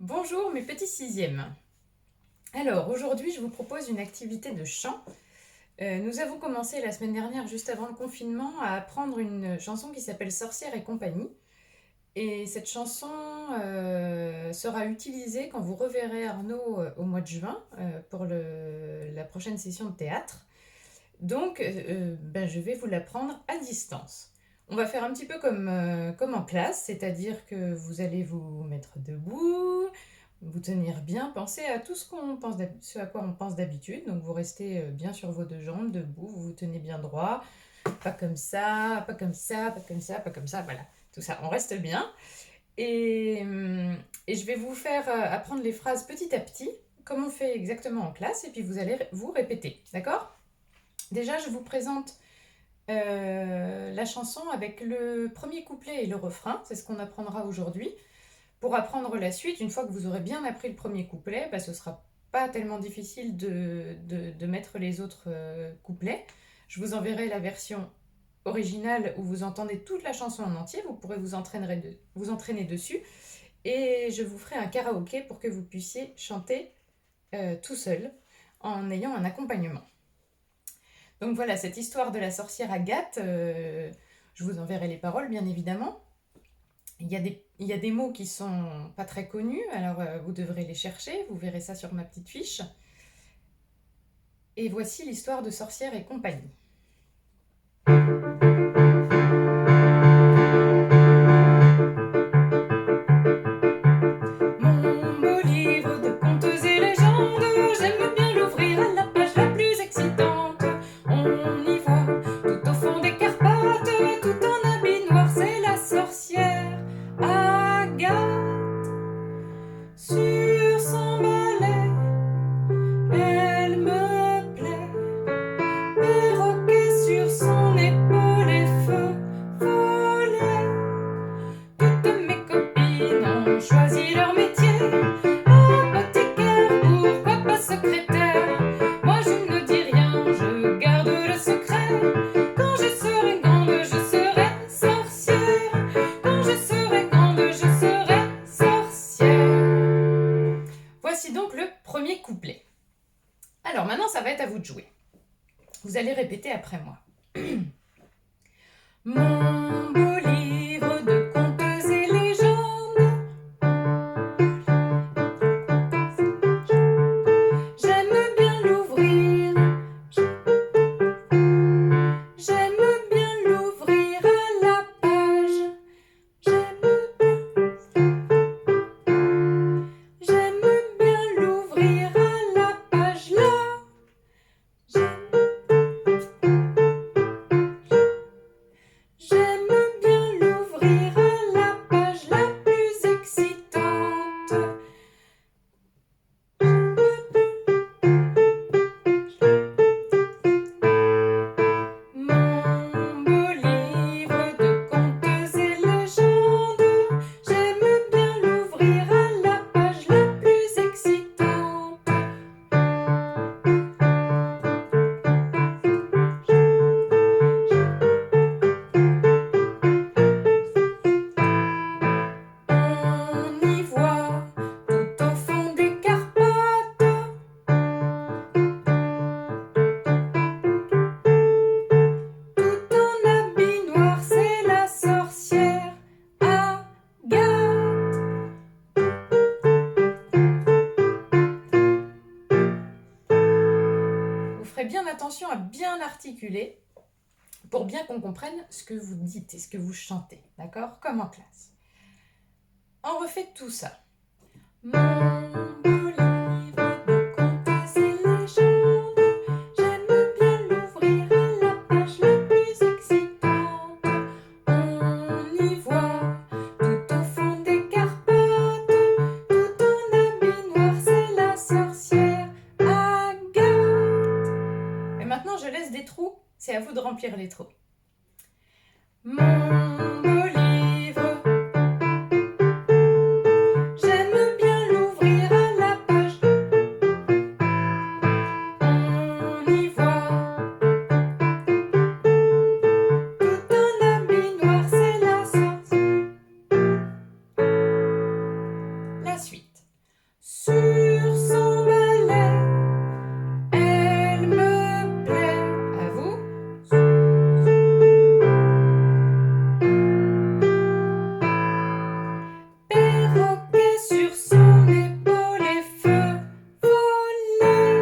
Bonjour mes petits sixièmes. Alors aujourd'hui je vous propose une activité de chant. Nous avons commencé la semaine dernière, juste avant le confinement, à apprendre une chanson qui s'appelle Sorcière et compagnie. Et cette chanson sera utilisée quand vous reverrez Arnaud au mois de juin pour la prochaine session de théâtre. Donc je vais vous l'apprendre à distance. On va faire un petit peu comme en classe, c'est-à-dire que vous allez vous mettre debout, vous tenir bien, pensez à tout ce à quoi on pense d'habitude. Donc vous restez bien sur vos deux jambes, debout, vous vous tenez bien droit, pas comme ça, pas comme ça, pas comme ça, pas comme ça, voilà. Tout ça, on reste bien. Et je vais vous faire apprendre les phrases petit à petit, comme on fait exactement en classe, et puis vous allez vous répéter, d'accord? Déjà, je vous présente la chanson avec le premier couplet et le refrain, c'est ce qu'on apprendra aujourd'hui. Pour apprendre la suite, une fois que vous aurez bien appris le premier couplet, ce ne sera pas tellement difficile de mettre les autres couplets. Je vous enverrai la version originale où vous entendez toute la chanson en entier, vous pourrez vous entraîner dessus, et je vous ferai un karaoké pour que vous puissiez chanter tout seul en ayant un accompagnement. Donc voilà, cette histoire de la sorcière Agathe, je vous enverrai les paroles bien évidemment. Il y a des mots qui sont pas très connus, alors vous devrez les chercher, vous verrez ça sur ma petite fiche. Et voici l'histoire de Sorcière et compagnie. Mon beau livre de contes et légendes, j'aime bien l'ouvrir à la page la plus excitante. On y voit, tout au fond des Carpates, tout en habit noir, c'est la sorcière Agathe. Sur son balai, elle me plaît. Perroquet sur son épaule et feu follet. Toutes mes copines ont choisi leur métier. Apothicaire, pourquoi pas secrétaire? Moi je ne dis rien, je garde le secret. Quand je serai grande, je serai sorcière. Quand je serai grande, je serai sorcière. Voici donc le premier couplet. Alors maintenant, ça va être à vous de jouer. Vous allez répéter après moi. Mon beau livre de contes et légendes, j'aime bien l'ouvrir. J'aime bien l'ouvrir à la page. J'aime bien l'ouvrir à la page là. J'aime bien l'ouvrir à la page la plus excitante. Mon beau livre de contes et légendes, j'aime bien l'ouvrir à la page la plus excitante. On y voit, tout au fond des Carpates, tout en habit noir, c'est la sorcière Agathe. Vous ferez bien attention à bien articuler pour bien qu'on comprenne ce que vous dites et ce que vous chantez, d'accord? Comme en classe. On refait tout ça. Mon beau livre de contes et légendes, j'aime bien l'ouvrir à la page la plus excitante. On y voit, tout au fond des Carpates, tout en habit noir, c'est la sorcière Agathe. Et maintenant, je laisse des trous, c'est à vous de remplir les trous. Mon beau livre, j'aime bien l'ouvrir à la page. On y voit, tout en habit noir, c'est la sorcière. La suite. sur son balai. Elle me plaît. À vous. Perroquet sur son épaule et feu follet.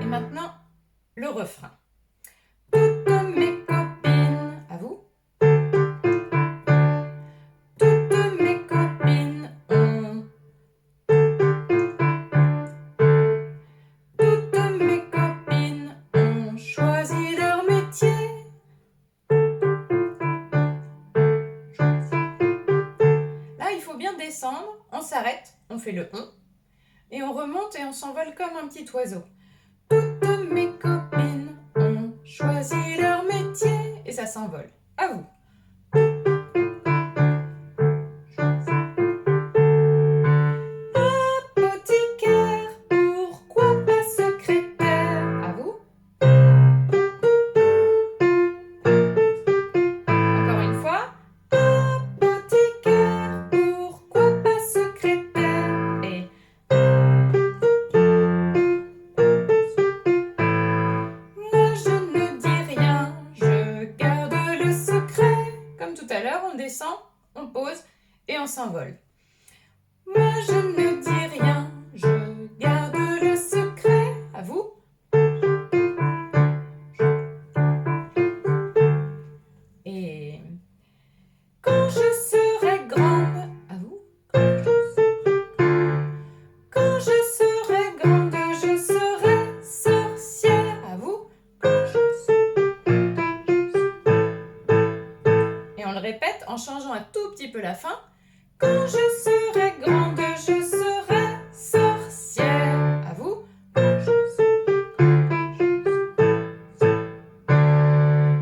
Et maintenant, le refrain. Toutes mes copines, à vous. Toutes mes copines ont. Toutes mes copines ont choisi leur métier. Là, il faut bien descendre. On s'arrête, on fait le on. Et on remonte et on s'envole comme un petit oiseau. Toutes mes copines ont choisi leur métier. Et ça s'envole. À vous. Apothicaire, pourquoi pas secrétaire? À vous. Encore une fois. Apothicaire, pourquoi pas secrétaire? Et moi je ne dis rien, je garde le secret. Comme tout à l'heure, on descend, on pose et on s'envole. Moi je ne dis rien, je garde le secret. À vous. Et quand je serai grande, à vous. Quand je serai grande, je serai sorcière. À vous. Et on le répète en changeant un tout petit peu la fin. Quand je serai grande, je serai sorcière. À vous.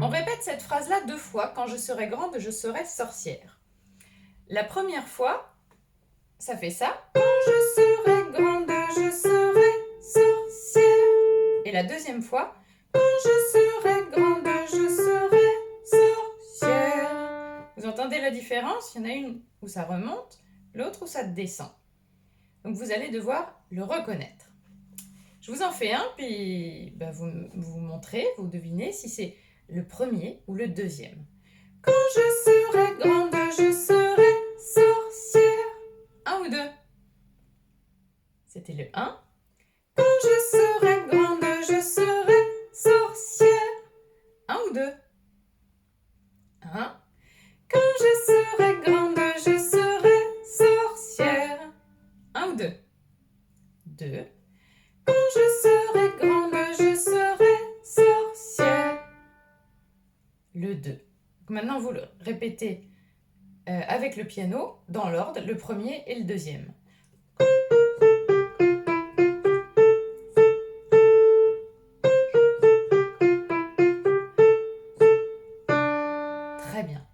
On répète cette phrase-là 2 fois. Quand je serai grande, je serai sorcière. La première fois, ça fait ça. Quand je serai grande, je serai sorcière. Et la deuxième fois, quand je serai grande, je serai sorcière. Vous entendez la différence? Il y en a une où ça remonte, l'autre où ça descend. Donc vous allez devoir le reconnaître. Je vous en fais un, puis vous montrez, vous devinez si c'est le premier ou le deuxième. Quand je serai grande, je serai sorcière. 1 ou 2? C'était le 1. Quand je serai grande, je serai sorcière. 1 ou 2? 1. Quand je serai grande, je serai sorcière. 1 ou 2? 2. Quand je serai grande, je serai sorcière. Le 2. Maintenant, vous le répétez avec le piano, dans l'ordre, le premier et le deuxième. Très bien.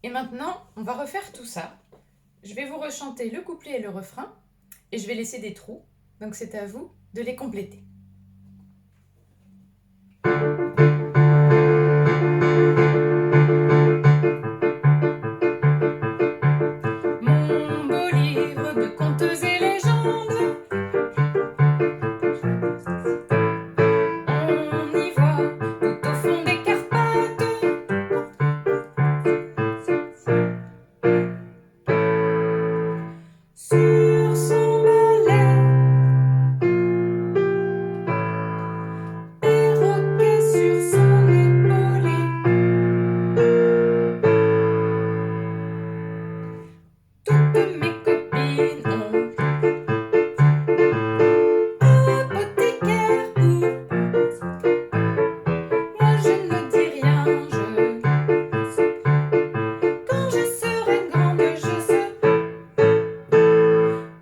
Et maintenant, on va refaire tout ça. Je vais vous rechanter le couplet et le refrain, et je vais laisser des trous, donc c'est à vous de les compléter. Mon beau livre de contes et légendes, on y voit tout au fond des Carpates sur son balai, perroquet sur son épaulet. Toutes mes copines ont apothicaire pour. Moi je ne dis rien, quand je serai grande, je serai.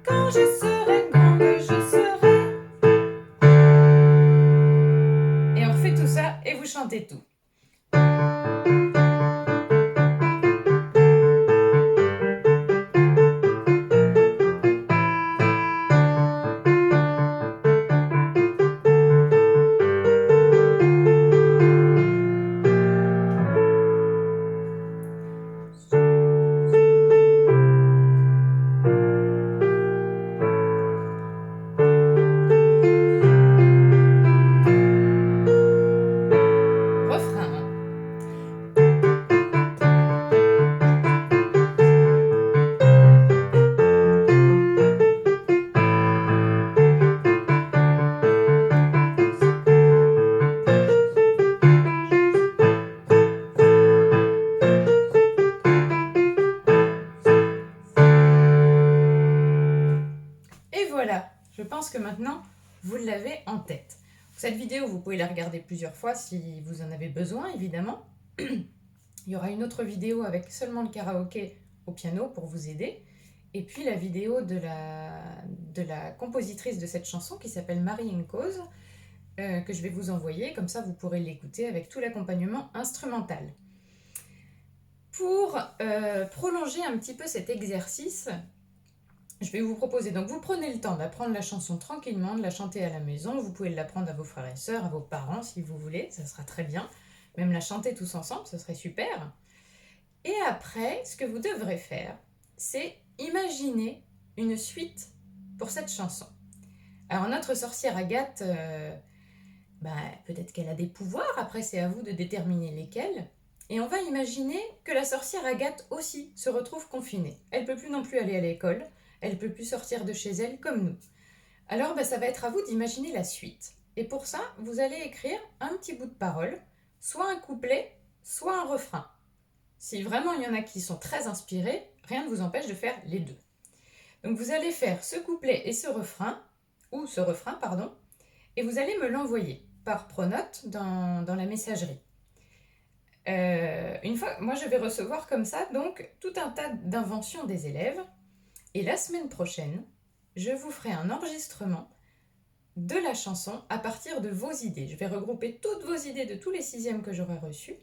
Quand je serai grande, je serai. Et on refait tout ça et vous chantez tout. que maintenant, vous l'avez en tête. Cette vidéo, vous pouvez la regarder plusieurs fois si vous en avez besoin, évidemment. Il y aura une autre vidéo avec seulement le karaoké au piano pour vous aider. Et puis la vidéo de la compositrice de cette chanson qui s'appelle Marie Encause, que je vais vous envoyer. Comme ça, vous pourrez l'écouter avec tout l'accompagnement instrumental. Pour prolonger un petit peu cet exercice, je vais vous proposer, donc vous prenez le temps d'apprendre la chanson tranquillement, de la chanter à la maison. Vous pouvez l'apprendre à vos frères et sœurs, à vos parents si vous voulez, ça sera très bien. Même la chanter tous ensemble, ce serait super. Et après, ce que vous devrez faire, c'est imaginer une suite pour cette chanson. Alors notre sorcière Agathe, peut-être qu'elle a des pouvoirs, après c'est à vous de déterminer lesquels. Et on va imaginer que la sorcière Agathe aussi se retrouve confinée. Elle ne peut plus non plus aller à l'école, elle ne peut plus sortir de chez elle comme nous. Alors ça va être à vous d'imaginer la suite. Et pour ça, vous allez écrire un petit bout de parole, soit un couplet, soit un refrain. Si vraiment il y en a qui sont très inspirés, rien ne vous empêche de faire les deux. Donc vous allez faire ce couplet et ce refrain, et vous allez me l'envoyer par Pronote dans la messagerie. Une fois, moi je vais recevoir comme ça donc tout un tas d'inventions des élèves, et la semaine prochaine, je vous ferai un enregistrement de la chanson à partir de vos idées. Je vais regrouper toutes vos idées de tous les 6e que j'aurai reçus,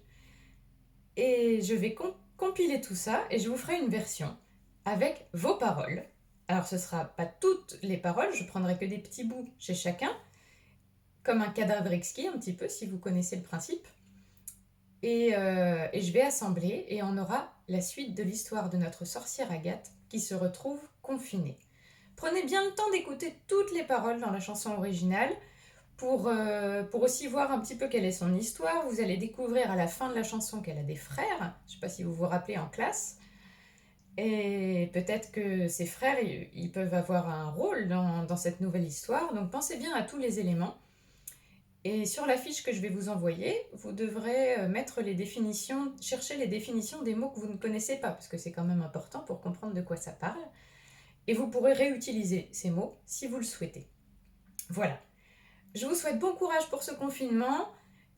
et je vais compiler tout ça, et je vous ferai une version avec vos paroles. Alors ce ne sera pas toutes les paroles, je prendrai que des petits bouts chez chacun, comme un cadavre exquis un petit peu, si vous connaissez le principe. Et je vais assembler, et on aura la suite de l'histoire de notre sorcière Agathe qui se retrouve confinée. Prenez bien le temps d'écouter toutes les paroles dans la chanson originale pour aussi voir un petit peu quelle est son histoire. Vous allez découvrir à la fin de la chanson qu'elle a des frères, je ne sais pas si vous vous rappelez en classe, et peut-être que ces frères, ils peuvent avoir un rôle dans cette nouvelle histoire, donc pensez bien à tous les éléments. Et sur la fiche que je vais vous envoyer, vous devrez mettre les définitions, chercher les définitions des mots que vous ne connaissez pas, parce que c'est quand même important pour comprendre de quoi ça parle. Et vous pourrez réutiliser ces mots si vous le souhaitez. Voilà. Je vous souhaite bon courage pour ce confinement.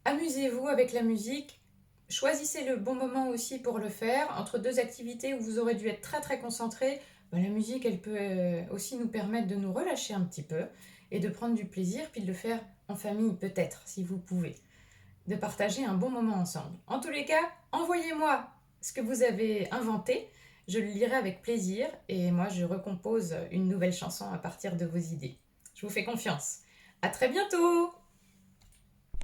Amusez-vous avec la musique. Choisissez le bon moment aussi pour le faire. Entre deux activités où vous aurez dû être très très concentré, la musique, elle peut aussi nous permettre de nous relâcher un petit peu et de prendre du plaisir, puis de le faire en famille peut-être, si vous pouvez. De partager un bon moment ensemble. En tous les cas, envoyez-moi ce que vous avez inventé. Je le lirai avec plaisir et moi je recompose une nouvelle chanson à partir de vos idées. Je vous fais confiance. À très bientôt!